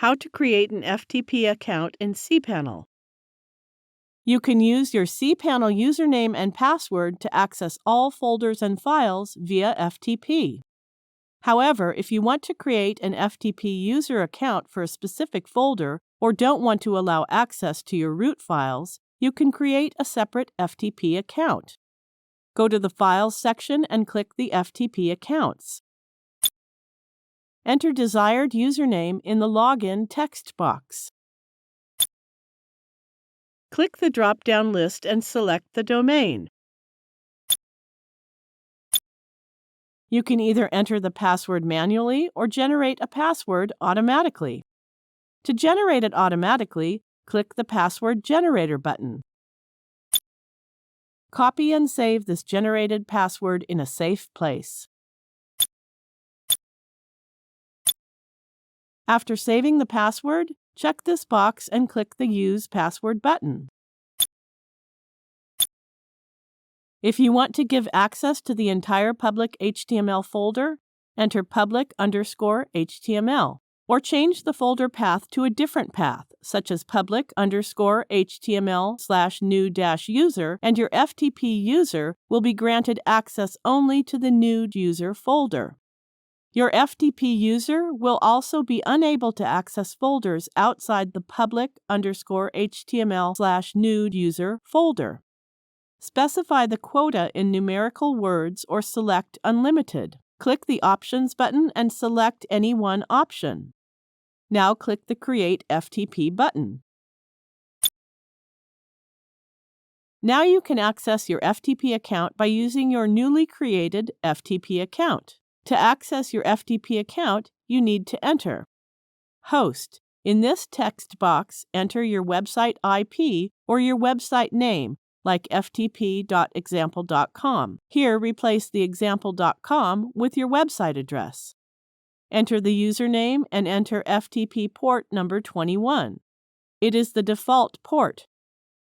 How to create an FTP account in cPanel. You can use your cPanel username and password to access all folders and files via FTP. However, if you want to create an FTP user account for a specific folder or don't want to allow access to your root files, you can create a separate FTP account. Go to the Files section and click the FTP accounts. Enter desired username in the Login text box. Click the drop-down list and select the domain. You can either enter the password manually or generate a password automatically. To generate it automatically, click the Password Generator button. Copy and save this generated password in a safe place. After saving the password, check this box and click the Use Password button. If you want to give access to the entire public HTML folder, enter public_HTML, or change the folder path to a different path, such as public_HTML/new-user, and your FTP user will be granted access only to the new user folder. Your FTP user will also be unable to access folders outside the public_HTML/new-user folder. Specify the quota in numerical words or select Unlimited. Click the Options button and select any one option. Now click the Create FTP button. Now you can access your FTP account by using your newly created FTP account. To access your FTP account, you need to enter host. In this text box, enter your website IP or your website name, like ftp.example.com. Here, replace the example.com with your website address. Enter the username and enter FTP port number 21. It is the default port.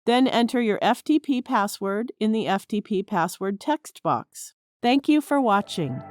Then enter your FTP password in the FTP password text box. Thank you for watching.